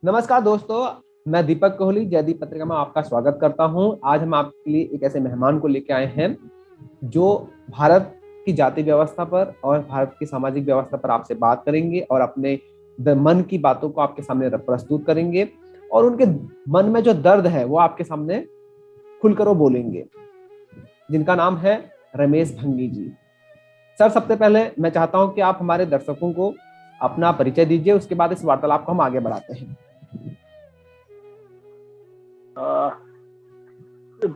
नमस्कार दोस्तों। मैं दीपक कोहली जयदीप पत्रिका में आपका स्वागत करता हूं। आज हम आपके लिए एक ऐसे मेहमान को लेकर आए हैं जो भारत की जाति व्यवस्था पर और भारत की सामाजिक व्यवस्था पर आपसे बात करेंगे और अपने मन की बातों को आपके सामने प्रस्तुत करेंगे और उनके मन में जो दर्द है वो आपके सामने खुलकर वो बोलेंगे, जिनका नाम है रमेश भंगी जी। सर, सबसे पहले मैं चाहता हूं कि आप हमारे दर्शकों को अपना परिचय दीजिए, उसके बाद इस वार्तालाप को हम आगे बढ़ाते हैं।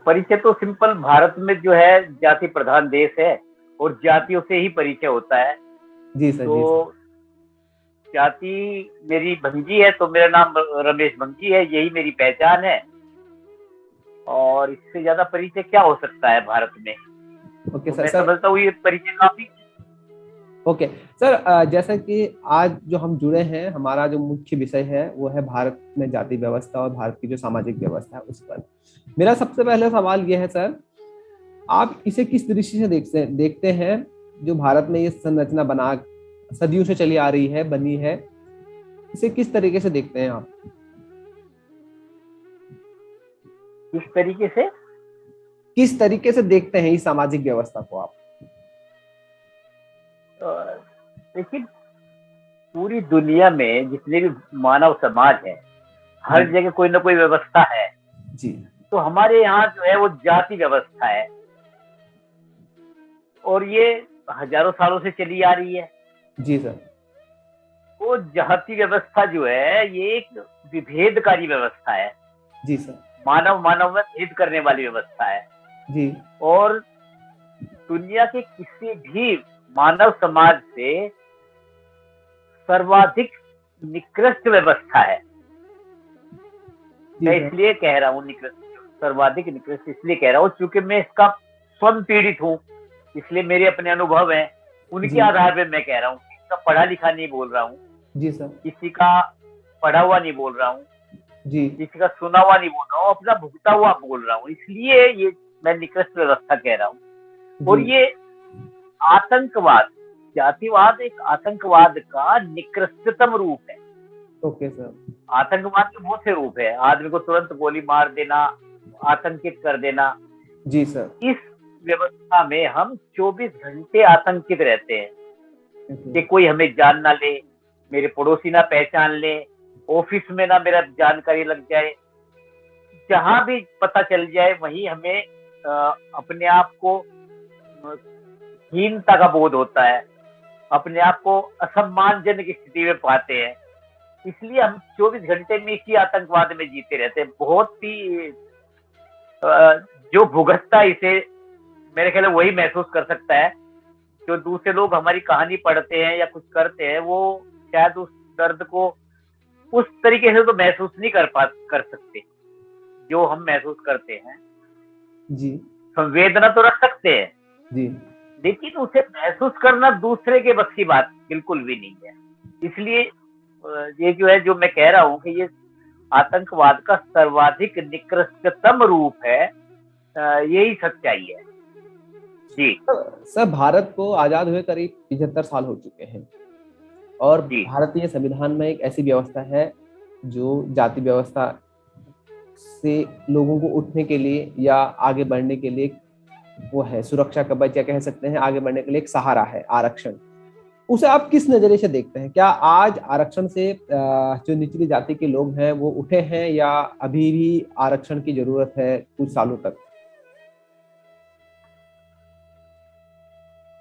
परिचय तो सिंपल, भारत में जो है जाति प्रधान देश है और जातियों से ही परिचय होता है। जी सर, तो जी सर। जाति मेरी भंगी है तो मेरा नाम रमेश भंगी है, यही मेरी पहचान है। और इससे ज्यादा परिचय क्या हो सकता है भारत में। ओके तो सर। मैं सर, समझता हूँ ये परिचय काफी। ओके सर, जैसा कि आज जो हम जुड़े हैं, हमारा जो मुख्य विषय है वो है भारत में जाति व्यवस्था और भारत की जो सामाजिक व्यवस्था है उस पर। मेरा सबसे पहला सवाल यह है सर, आप इसे किस दृष्टि से देखते हैं, जो भारत में ये संरचना बना सदियों से चली आ रही है, बनी है, इसे किस तरीके से देखते हैं आप? इस तरीके से किस तरीके से देखते हैं इस सामाजिक व्यवस्था को आप? देखिए, पूरी दुनिया में जितने भी मानव समाज है, हर जगह कोई ना कोई व्यवस्था है। जी तो हमारे यहाँ जो है वो जाति व्यवस्था है और ये हजारों सालों से चली आ रही है। जी सर। वो जाति व्यवस्था जो है ये एक विभेदकारी व्यवस्था है। जी सर। मानव मानव में भेद करने वाली व्यवस्था है। जी और दुनिया के किसी भी मानव समाज से सर्वाधिक निकृष्ट व्यवस्था है। जी मैं सर। इसलिए कह रहा हूँ निकृष्ट, सर्वाधिक निकृष्ट इसलिए कह रहा हूँ क्योंकि मैं इसका स्वयं पीड़ित हूँ। इसलिए मेरे अपने अनुभव हैं, उनके जी आधार पर मैं कह रहा हूँ। किसी का पढ़ा लिखा नहीं बोल रहा हूँ, जी सर। किसी का पढ़ा हुआ नहीं बोल रहा हूँ, जी किसी का सुना हुआ नहीं बोल रहा हूँ, अपना भुगता हुआ बोल रहा हूँ। इसलिए ये मैं निकृष्ट व्यवस्था कह रहा हूँ। जी। और ये आतंकवाद, जातिवाद एक आतंकवाद का निकृष्टतम रूप है। Okay sir. आतंकवाद के बहुत से रूप है। आदमी को तुरंत गोली मार देना, आतंकित कर देना। जी सर। इस व्यवस्था में हम 24 घंटे आतंकित रहते हैं ओके। कि कोई हमें जान ना ले, मेरे पड़ोसी ना पहचान ले, ऑफिस में ना मेरा जानकारी लग जाए। जहां भी पता चल जाए वहीं हमें अपने आप को हीनता का बोध होता है, अपने आप को असम्मानजनक स्थिति में पाते हैं। इसलिए हम 24 घंटे में इसी आतंकवाद में जीते रहते हैं। बहुत ही जो भुगतता इसे, मेरे ख्याल वही महसूस कर सकता है। जो दूसरे लोग हमारी कहानी पढ़ते हैं या कुछ करते हैं, वो शायद उस दर्द को उस तरीके से तो महसूस नहीं कर सकते जो हम महसूस करते हैं। जी संवेदना तो रख सकते हैं, जी। लेकिन उसे महसूस करना दूसरे के बस की बात बिल्कुल भी नहीं है। इसलिए ये जो है, जो मैं कह रहा हूँ कि ये आतंकवाद का सर्वाधिक निकृष्टतम रूप है। यही सच्चाई है जी। सर, भारत को आजाद हुए करीब 75 साल हो चुके हैं और जी भारतीय संविधान में एक ऐसी व्यवस्था है जो जाति व्यवस्था से लोगों को उठने के लिए या आगे बढ़ने के लिए वो है सुरक्षा कवच, या कह सकते हैं आगे बढ़ने के लिए एक सहारा है आरक्षण। उसे आप किस नजरिए से देखते हैं? क्या आज आरक्षण से जो निचली जाति के लोग हैं वो उठे हैं, या अभी भी आरक्षण की जरूरत है कुछ सालों तक?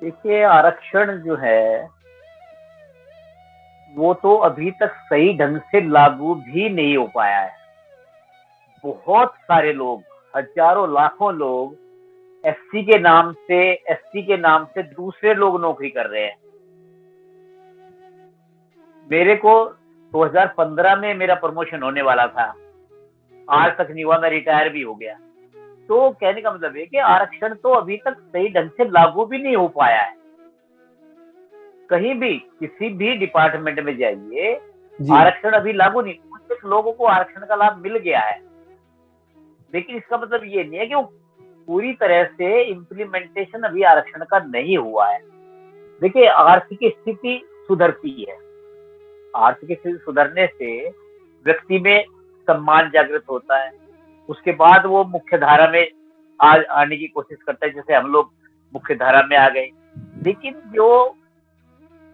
देखिए, आरक्षण जो है वो तो अभी तक सही ढंग से लागू भी नहीं हो पाया है। बहुत सारे लोग, हजारों लाखों लोग एससी के नाम से, एसटी के नाम से दूसरे लोग नौकरी कर रहे हैं। मेरे को 2015 में मेरा प्रमोशन होने वाला था, आज तक नहीं हुआ, मैं रिटायर भी हो गया। तो कहने का मतलब है कि आरक्षण तो अभी तक सही ढंग से लागू भी नहीं हो पाया है। कहीं भी किसी भी डिपार्टमेंट में जाइए, जी आरक्षण अभी लागू नहीं। कुछ लोगों को आरक्षण का लाभ मिल गया है, लेकिन इसका मतलब ये नहीं है कि वो पूरी तरह से इम्प्लीमेंटेशन अभी आरक्षण का नहीं हुआ है। देखिए, आर्थिक स्थिति सुधरती है, आर्थिक स्थिति सुधरने से व्यक्ति में सम्मान जागृत होता है, उसके बाद वो मुख्य धारा में आने की कोशिश करता है, जैसे हम लोग मुख्य धारा में आ गए। लेकिन जो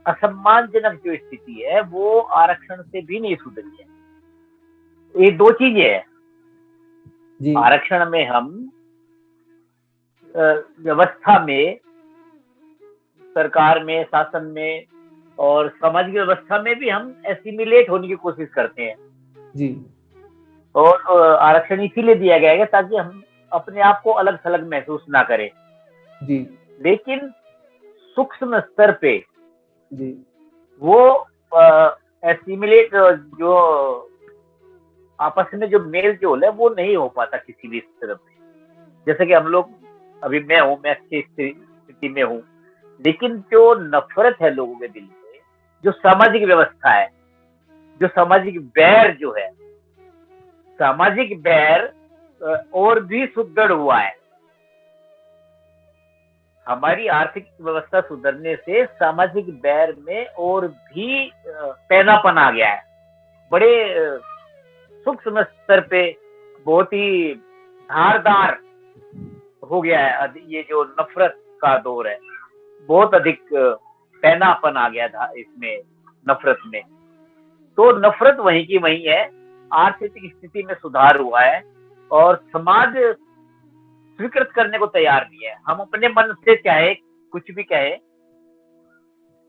असम्मानजनक जो स्थिति है वो आरक्षण से भी नहीं सुधरी है। ये दो चीजें हैं, जी आरक्षण में हम व्यवस्था में, सरकार में, शासन में और सामाजिक व्यवस्था में भी हम एसिमिलेट होने की कोशिश करते हैं। जी और आरक्षण इसीलिए दिया गया है ताकि हम अपने आप को अलग थलग महसूस ना करें। जी लेकिन सूक्ष्म स्तर पे जी वो एसिमिलेट जो आपस में जो मेल जोल है वो नहीं हो पाता किसी भी स्तर पे। जैसे कि हम लोग, अभी मैं अच्छी स्थिति में हूँ, लेकिन जो नफरत है लोगों के दिल में, जो सामाजिक व्यवस्था है, जो सामाजिक बैर जो है, सामाजिक बैर और भी सुदृढ़ हुआ है। हमारी आर्थिक व्यवस्था सुधरने से सामाजिक बैर में और भी पैनापन आ गया है। बड़े सूक्ष्म स्तर पे बहुत ही धारदार हो गया है ये जो नफरत का दौर है, बहुत अधिक पैनापन आ गया था इसमें, नफरत में। तो नफरत वहीं की वहीं है, आर्थिक स्थिति में सुधार हुआ है और समाज स्वीकृत करने को तैयार नहीं है। हम अपने मन से चाहे कुछ भी कहे,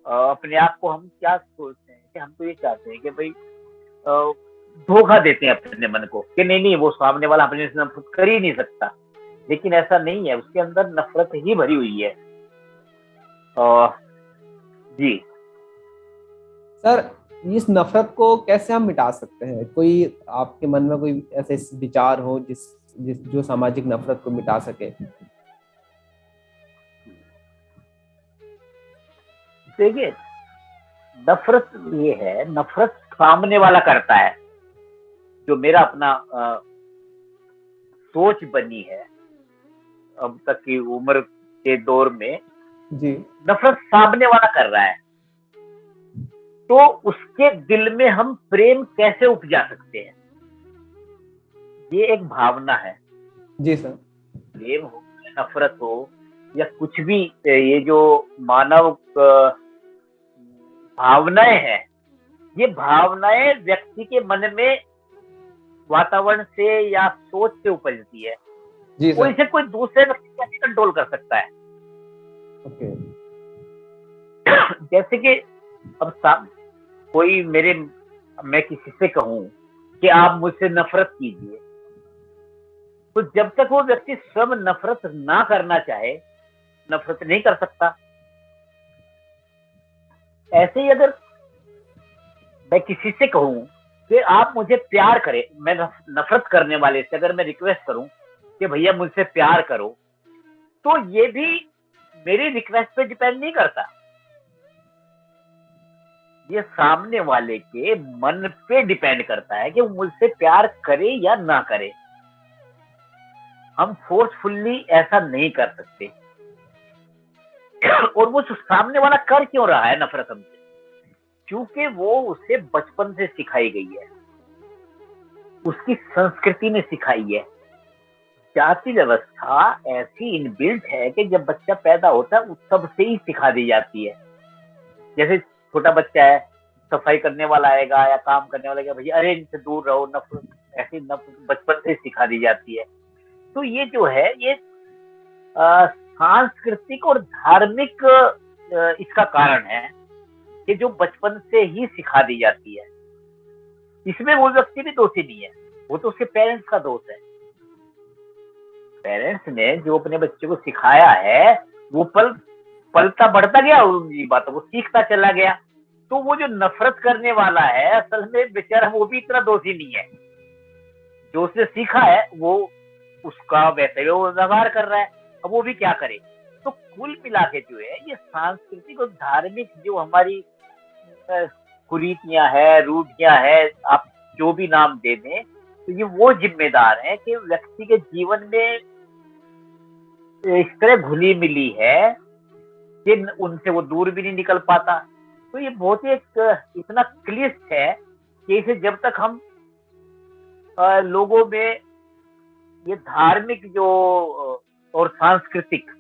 अपने आप को हम क्या सोचते हैं कि हम तो ये चाहते हैं कि भाई धोखा देते हैं अपने मन को कि नहीं वो सामने वाला अपने से नफरत कर ही नहीं सकता, लेकिन ऐसा नहीं है, उसके अंदर नफरत ही भरी हुई है। जी सर, इस नफरत को कैसे हम मिटा सकते हैं? कोई आपके मन में कोई ऐसे विचार हो जिस जिस जो सामाजिक नफरत को मिटा सके? देखिए, नफरत ये है, नफरत सामने वाला करता है। जो मेरा अपना सोच बनी है अब तक की उम्र के दौर में, जी नफरत सामने वाला कर रहा है, तो उसके दिल में हम प्रेम कैसे उपजा सकते हैं? ये एक भावना है। जी सर। प्रेम हो, नफरत हो या कुछ भी, ये जो मानव भावनाएं हैं, ये भावनाएं व्यक्ति के मन में वातावरण से या सोच से उपजती है। जी वो सर। इसे कोई दूसरे व्यक्ति कैसे कंट्रोल कर सकता है? ओके। जैसे कि अब कोई मैं किसी से कहूं कि आप मुझसे नफरत कीजिए, तो जब तक वो व्यक्ति स्वयं नफरत ना करना चाहे, नफरत नहीं कर सकता। ऐसे ही अगर मैं किसी से कहूं कि आप मुझे प्यार करें, मैं नफरत करने वाले से अगर मैं रिक्वेस्ट करूं कि भैया मुझसे प्यार करो, तो ये भी मेरी रिक्वेस्ट पे डिपेंड नहीं करता, ये सामने वाले के मन पे डिपेंड करता है कि वो मुझसे प्यार करे या ना करे। हम फोर्सफुल्ली ऐसा नहीं कर सकते। और वो सामने वाला कर क्यों रहा है नफरत हमसे? क्योंकि वो उसे बचपन से सिखाई गई है, उसकी संस्कृति ने सिखाई है। जाति व्यवस्था ऐसी इनबिल्ट है कि जब बच्चा पैदा होता है तब से ही सिखा दी जाती है। जैसे छोटा बच्चा है, सफाई करने वाला आएगा या काम करने वाला आएगा, भैया अरे इनसे दूर रहो, नफरत, ऐसी नफरत बचपन से सिखा दी जाती है। तो ये जो है, ये सांस्कृतिक और धार्मिक इसका कारण है कि जो बचपन से ही सिखा दी जाती है। इसमें वो व्यक्ति भी दोषी नहीं है, वो तो उसके पेरेंट्स का दोष है। पेरेंट्स ने जो अपने बच्चे को सिखाया है वो पलता बढ़ता गया, उनकी बातों को सीखता चला गया। तो वो जो नफरत करने वाला है, असल में बेचारा वो भी इतना दोषी नहीं है। जो उसने सीखा है वो उसका वैसे वो व्यवहार कर रहा है, अब वो भी क्या करे। तो कुल मिला के जो है, ये सांस्कृतिक और धार्मिक जो हमारी कुरीतियां है, रूढ़ियां है, आप जो भी नाम दे दें, तो ये वो जिम्मेदार है कि व्यक्ति के जीवन में इस तरह घुली मिली है कि उनसे वो दूर भी नहीं निकल पाता। तो ये बहुत ही एक इतना क्लिष्ट है कि इसे जब तक हम लोगों में ये धार्मिक जो और सांस्कृतिक,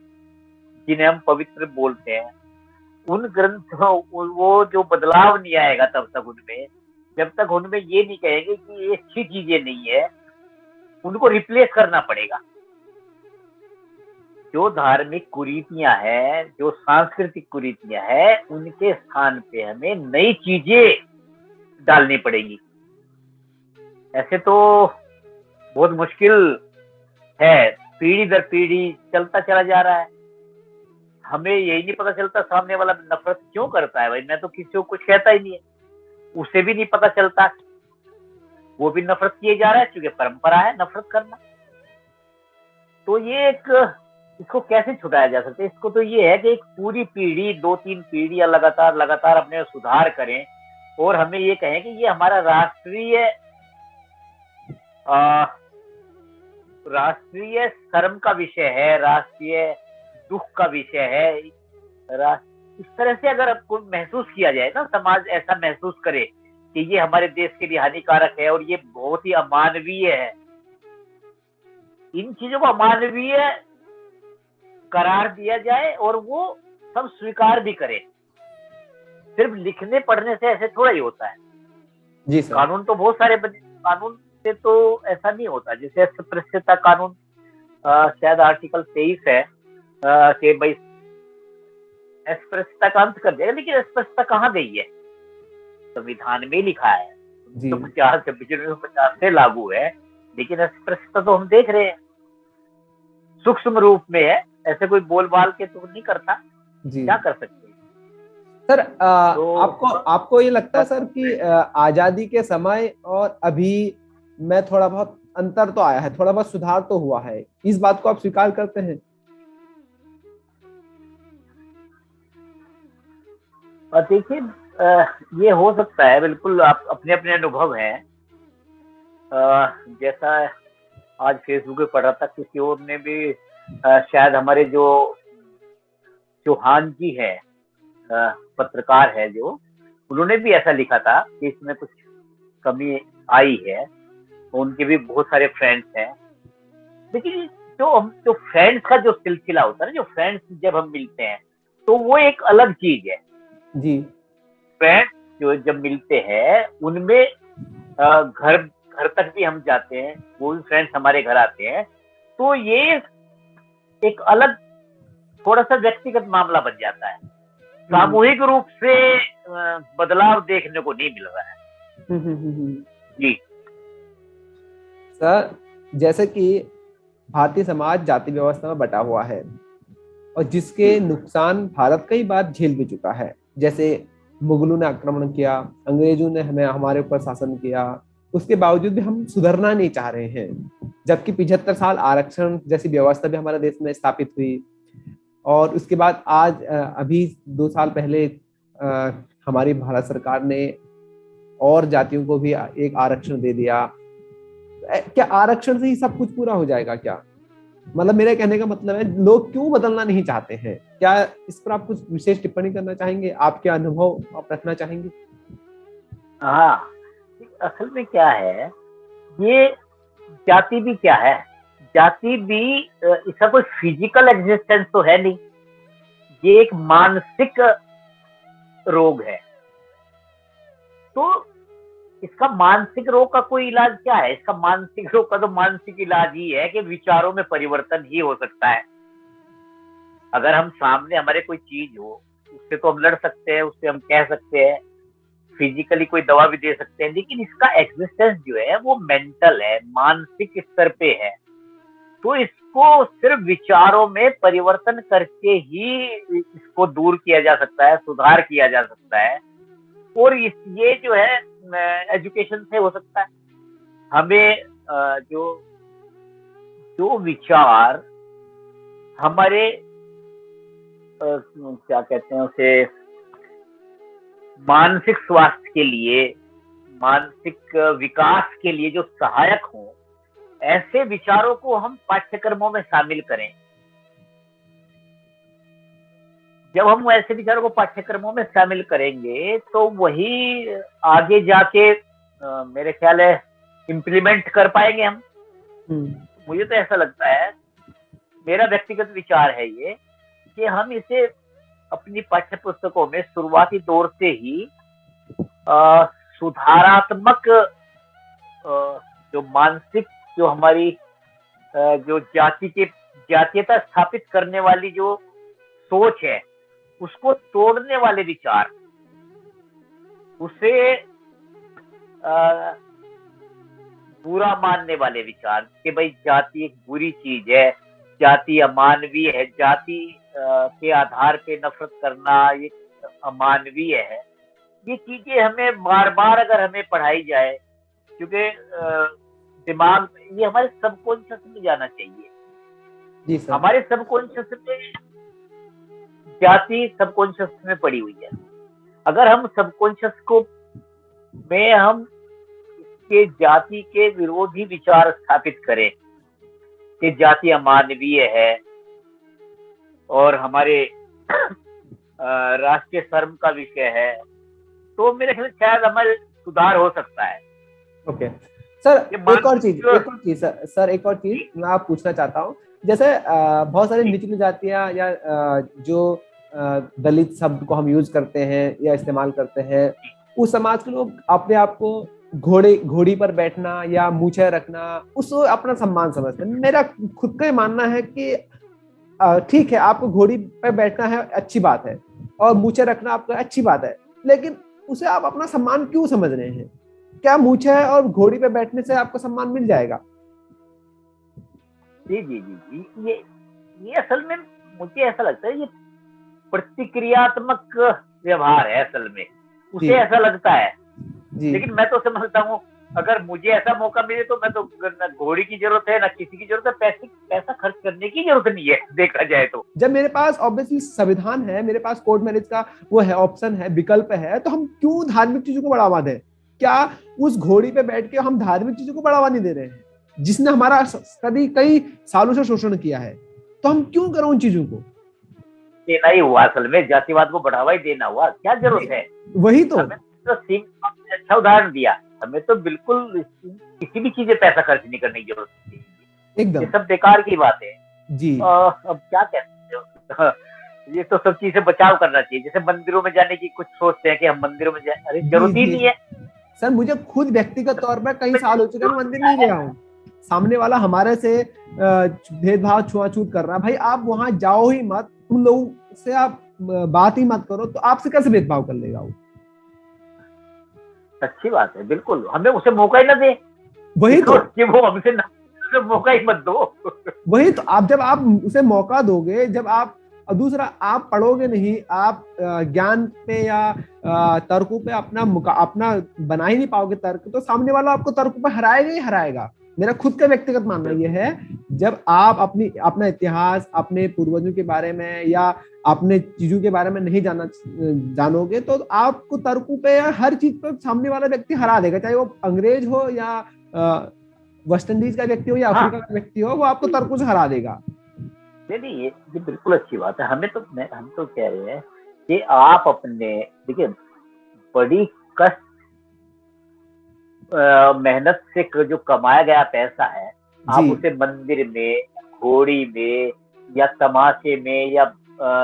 जिन्हें हम पवित्र बोलते हैं, उन ग्रंथों, वो जो बदलाव नहीं आएगा तब तक उनमें, जब तक उनमें ये नहीं कहेंगे कि ये अच्छी चीजें नहीं है, उनको रिप्लेस करना पड़ेगा। जो धार्मिक कुरीतियां हैं, जो सांस्कृतिक कुरीतियां हैं, उनके स्थान पे हमें नई चीजें डालनी पड़ेगी। ऐसे तो बहुत मुश्किल है, पीढ़ी दर पीढ़ी चलता चला जा रहा है। हमें यही नहीं पता चलता सामने वाला नफरत क्यों करता है। भाई मैं तो किसी को कुछ कहता ही नहीं है, उसे भी नहीं पता चलता, वो भी नफरत किए जा रहा है, क्योंकि परंपरा है नफरत करना। तो ये एक, इसको कैसे छुटाया जा सकता है? इसको तो ये है कि एक पूरी पीढ़ी, 2-3 पीढ़ियां लगातार लगातार अपने सुधार करें, और हमें ये कहें कि ये हमारा राष्ट्रीय शर्म का विषय है, राष्ट्रीय दुख का विषय है। इस तरह से अगर आपको महसूस किया जाए ना, समाज ऐसा महसूस करे कि ये हमारे देश के लिए हानिकारक है और ये बहुत ही अमानवीय है, इन चीजों को अमानवीय करार दिया जाए और वो सब स्वीकार भी करे। सिर्फ लिखने पढ़ने से ऐसे थोड़ा ही होता है। जी सर। कानून तो बहुत सारे बने, कानून से तो ऐसा नहीं होता। जैसे अस्पृश्यता कानून, शायद आर्टिकल 23 है कि भाई अस्पृश्यता का अंत कर देगा, लेकिन अस्पृश्यता कहाँ गई है? संविधान में लिखा है, 1950 से लागू है, लेकिन अस्पृश्यता तो हम देख रहे हैं सूक्ष्म रूप में है, ऐसे कोई बोल बाल के तो नहीं करता। जी क्या कर सकते हैं सर। तो आपको ये लगता है सर कि आजादी के समय और अभी में थोड़ा बहुत अंतर तो आया है, थोड़ा बहुत सुधार तो हुआ है, इस बात को आप स्वीकार करते हैं? और देखिए, ये हो सकता है, बिल्कुल आप अपने अपने अनुभव हैं। जैसा आज फेसबुक पे पढ़ रहा था, किसी और ने भी शायद हमारे जो चौहान जी है, पत्रकार है जो, उन्होंने भी ऐसा लिखा था कि इसमें कुछ कमी आई है। उनके भी बहुत सारे फ्रेंड्स हैं, लेकिन जो फ्रेंड्स का जो सिलसिला होता है ना, जो फ्रेंड्स जब हम मिलते हैं तो वो एक अलग चीज है। जी। फ्रेंड्स जो जब मिलते हैं उनमें घर घर तक भी हम जाते हैं, वो भी फ्रेंड्स हमारे घर आते हैं, तो ये एक अलग थोड़ा सा व्यक्तिगत मामला बन जाता है। सामूहिक रूप से बदलाव देखने को नहीं मिल रहा है। जी सर, जैसे कि भारतीय समाज जाति व्यवस्था में बटा हुआ है और जिसके नुकसान भारत कई बार झेल भी चुका है। जैसे मुगलों ने आक्रमण किया, अंग्रेजों ने हमें हमारे ऊपर शासन किया, उसके बावजूद भी हम सुधरना नहीं चाह रहे हैं। जबकि 75 साल आरक्षण जैसी व्यवस्था भी हमारे देश में स्थापित हुई, और उसके बाद आज अभी 2 साल पहले हमारी भारत सरकार ने और जातियों को भी एक आरक्षण दे दिया। क्या आरक्षण से ही सब कुछ पूरा हो जाएगा क्या? मतलब मेरे कहने का मतलब है, लोग क्यों बदलना नहीं चाहते हैं? क्या इस पर आप कुछ विशेष टिप्पणी करना चाहेंगे? आपके अनुभव आप रखना चाहेंगे? हाँ, असल में क्या है, ये जाति भी क्या है, जाति भी इसका कोई फिजिकल एग्जिस्टेंस तो है नहीं, ये एक मानसिक रोग है। तो इसका मानसिक रोग का कोई इलाज क्या है? इसका मानसिक रोग का तो मानसिक इलाज ही है कि विचारों में परिवर्तन ही हो सकता है। अगर हम सामने हमारे कोई चीज हो, उससे तो हम लड़ सकते हैं, उससे हम कह सकते हैं, फिजिकली कोई दवा भी दे सकते हैं, लेकिन इसका एग्जिस्टेंस जो है वो मेंटल है, मानसिक स्तर पे है। तो इसको सिर्फ विचारों में परिवर्तन करके ही इसको दूर किया जा सकता है, सुधार किया जा सकता है। और ये जो है एजुकेशन से हो सकता है। हमें जो जो विचार हमारे क्या कहते हैं उसे, मानसिक स्वास्थ्य के लिए, मानसिक विकास के लिए जो सहायक हो, ऐसे विचारों को हम पाठ्यक्रमों में शामिल करें। जब हम ऐसे विचारों को पाठ्यक्रमों में शामिल करेंगे तो वही आगे जाके मेरे ख्याल है इम्प्लीमेंट कर पाएंगे हम। हम्म। मुझे तो ऐसा लगता है, मेरा व्यक्तिगत विचार है ये, कि हम इसे अपनी पाठ्य पुस्तकों में शुरुआती दौर से ही सुधारात्मक, जो मानसिक, जो हमारी जो जातीयता स्थापित करने वाली जो सोच है, उसको तोड़ने वाले विचार, उसे बुरा मानने वाले विचार कि भाई जाति एक बुरी चीज है, जाति अमानवीय है, जाति के आधार पे नफरत करना ये अमानवीय है, ये चीजें हमें बार बार अगर हमें पढ़ाई जाए, क्योंकि दिमाग, ये हमारे सबकॉन्शियस में जाना चाहिए। जी सर। हमारे सबकॉन्शियस में जाति सबकॉन्शियस में पड़ी हुई है। अगर हम सबकॉन्शियस को में हम के जाति के विरोधी विचार स्थापित करें कि जाति अमानवीय है और हमारे राष्ट्रीय शर्म का विषय है, तो मेरे ख्याल शायद हमारे सुधार हो सकता है। ओके सर, एक और चीज सर एक और चीज मैं आप पूछना चाहता हूँ। जैसे बहुत सारी निचली जातियां या जो दलित शब्द को हम यूज करते हैं या इस्तेमाल करते हैं, उस समाज के लोग अपने आप को घोड़ी पर बैठना या मूछें रखना उसको अपना सम्मान समझते हैं। मेरा खुद का ही मानना है कि ठीक है, आपको घोड़ी पर बैठना है, अच्छी बात है, और मूछें रखना आपको अच्छी बात है, लेकिन उसे आप अपना सम्मान क्यों समझ रहे हैं? क्या मूछें और घोड़ी पे बैठने से आपको सम्मान मिल जाएगा? जी जी जी जी, ये असल में मुझे ऐसा लगता है, ये प्रतिक्रियात्मक व्यवहार है असल में, उसे ऐसा लगता है। लेकिन मैं तो समझता हूँ, अगर मुझे ऐसा मौका मिले तो मैं तो, न घोड़ी की जरूरत है, न किसी की जरूरत है, पैसा खर्च करने की जरूरत नहीं है, देखा जाए तो। जब मेरे पास ऑब्वियसली संविधान है, मेरे पास कोर्ट मैरिज का वो है, ऑप्शन है, विकल्प है, तो हम क्यों धार्मिक चीजों को बढ़ावा दें? क्या उस घोड़ी पे बैठ के हम धार्मिक चीजों को बढ़ावा नहीं दे रहे हैं, जिसने हमारा कई सालों से शोषण किया है? तो हम क्यों करें उन चीजों को? देना ही हुआ, असल में जातिवाद को बढ़ावा ही देना हुआ, क्या जरूरत है? वही तो। हमें तो अच्छा उदाहरण दिया, हमें तो बिल्कुल किसी भी चीज में पैसा खर्च नहीं करने की जरूरत नहीं, एकदम ये सब बेकार की बात है जी। अब क्या कहते हो, ये तो सब चीज से बचाव करना चाहिए। जैसे मंदिरों में जाने की कुछ सोचते हैं कि हम मंदिरों में जाए, अरे जरूरत ही नहीं है सर। मुझे खुद व्यक्तिगत तौर पर कई साल हो चुके हैं, मैं मंदिर नहीं गया हूँ। सामने वाला हमारे से भेदभाव छुआछूत कर रहा है, भाई आप वहां जाओ ही मत, उन लोगों से आप बात ही मत करो, तो आपसे कैसे भेदभाव कर लेगा वो? अच्छी बात है, बिल्कुल, हमें उसे मौका ही ना दे। वही तो, कि वो हमसे ना, मौका ही मत दो। वही तो, आप जब आप उसे मौका दोगे, जब आप, दूसरा आप पढ़ोगे नहीं, आप ज्ञान पे या तर्कों पे अपना बना ही नहीं पाओगे तर्क, तो सामने वाला आपको तर्कों पे हराएगा ही हराएगा। मेरा खुद का व्यक्तिगत मानना यह है, जब आप अपना इतिहास, अपने पूर्वजों के बारे में या अपने चीजों के बारे में नहीं जानोगे, तो आपको तर्कों पे या हर चीज पर सामने वाला व्यक्ति हरा देगा, चाहे वो अंग्रेज हो या वेस्ट इंडीज का व्यक्ति हो या अफ्रीका का व्यक्ति हो, वो आपको तर्कों से हरा देगा। नहीं, ये बिल्कुल अच्छी बात है। हम तो कह रहे हैं कि आप अपने, देखिए, बड़ी कष्ट मेहनत से जो कमाया गया पैसा है, आप उसे मंदिर में, घोड़ी में या तमाशे में या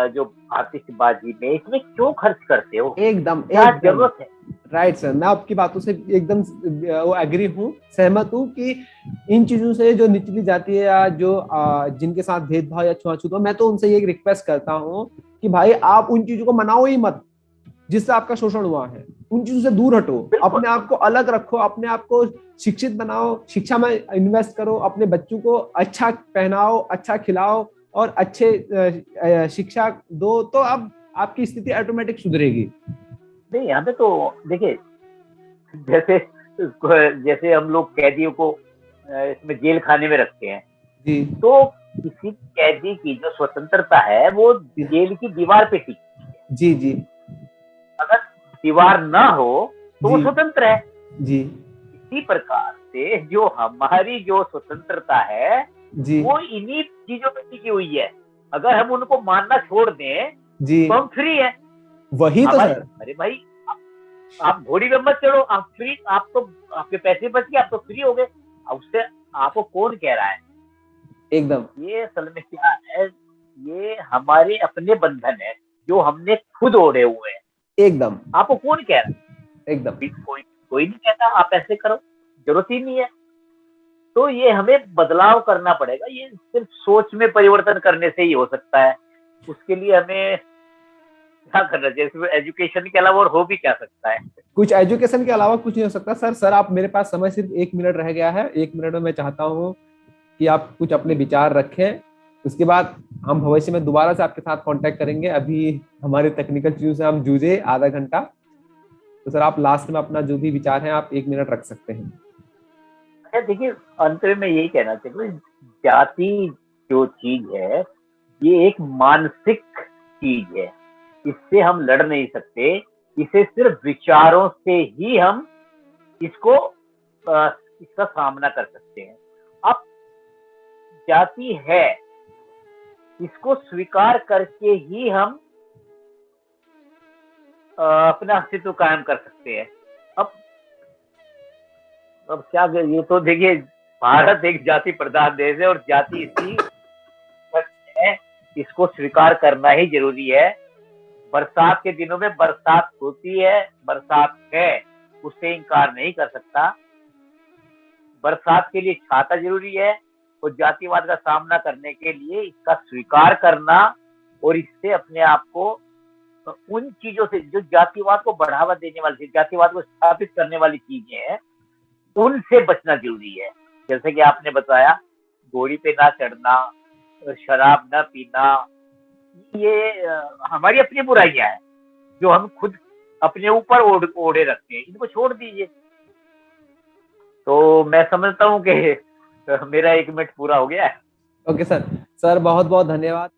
जो आतिशबाजी में, इसमें क्यों खर्च करते हो? एकदम क्या जरूरत है? राइट सर, मैं आपकी बातों से एकदम वो एग्री हूँ, सहमत हूँ कि इन चीजों से जो निचली जाती है या जो जिनके साथ भेदभाव या छुआछूत हो, मैं तो उनसे ये रिक्वेस्ट करता हूँ कि भाई आप उन चीजों को मनाओ ही मत जिससे आपका शोषण हुआ है। उन चीजों से दूर हटो, अपने आप को अलग रखो, अपने आप को शिक्षित बनाओ, शिक्षा में इन्वेस्ट करो, अपने बच्चों को अच्छा पहनाओ, अच्छा खिलाओ और अच्छे शिक्षा दो, तो अब आपकी स्थिति ऑटोमेटिक सुधरेगी। नहीं, हमें तो देखिए, जैसे हम लोग कैदियों को इसमें जेल खाने में रखते हैं जी, तो किसी कैदी की जो स्वतंत्रता है वो जेल की दीवार पे टिकी है। जी जी, अगर दीवार ना हो तो वो स्वतंत्र है जी। इसी प्रकार से जो हमारी जो स्वतंत्रता है जी, वो इन्हीं चीजों पे टिकी हुई है। अगर हम उनको मानना छोड़ दें जी, तो हम फ्री है। वही तो सर, अरे भाई, आप घोड़ी पे मत चढ़ो, आप फ्री, आप तो आपके पैसे बच गए, आप तो फ्री हो गए। अब उससे आपको कौन कह रहा है? एकदम ये असल में क्या है, ये हमारे अपने बंधन है जो हमने खुद ओढ़े हुए हैं। एकदम आपको कौन कह रहा एकदम। है? कोई कोई नहीं कहता आप ऐसे करो, जरूरत ही नहीं है। तो ये हमें बदलाव करना पड़ेगा, ये सिर्फ सोच में परिवर्तन करने से ही हो सकता है। उसके लिए हमें क्या करना चाहिए? इसमें एजुकेशन के अलावा और हो भी क्या सकता है? कुछ एजुकेशन के अलावा कुछ नहीं हो सकता सर। सर आप, मेरे पास समय सिर्फ 1 मिनट रह गया है। 1 मिनट में मैं चाहता हूँ कि आप कुछ अपने विचार रखें। उसके बाद हम भविष्य में दोबारा से आपके साथ कांटेक्ट करेंगे। अभी हमारे टेक्निकल चीजों से हम जूझे आधा घंटा। तो सर आप लास्ट में अपना जो भी विचार है आप 1 मिनट रख सकते हैं। अच्छा देखिए, अंत में मैं यही कहना चाहूंगा, जाति जो चीज है, ये एक मानसिक चीज है। इससे हम लड़ नहीं सकते। इसे सिर्फ विचारों से ही हम इसको इसका सामना कर सकते हैं। अब जाति है, इसको स्वीकार करके ही हम अपना अस्तित्व कायम कर सकते हैं। अब अब क्या, ये तो देखिए, भारत एक जाति प्रधान देश है और जाति इसकी है, इसको स्वीकार करना ही जरूरी है। बरसात के दिनों में बरसात होती है, बरसात है, उससे इनकार नहीं कर सकता। बरसात के लिए छाता जरूरी है, और जातिवाद का सामना करने के लिए इसका स्वीकार करना और इससे अपने आप को उन चीजों से जो जातिवाद को बढ़ावा देने वाली, जातिवाद को स्थापित करने वाली चीजें हैं, उनसे बचना जरूरी है। जैसे कि आपने बताया, घोड़ी पे ना चढ़ना, शराब न पीना, ये हमारी अपनी बुराइयां हैं जो हम खुद अपने ऊपर ओढ़े रखते हैं। इनको छोड़ दीजिए। तो मैं समझता हूँ कि मेरा 1 मिनट पूरा हो गया है। Okay sir. सर बहुत बहुत धन्यवाद।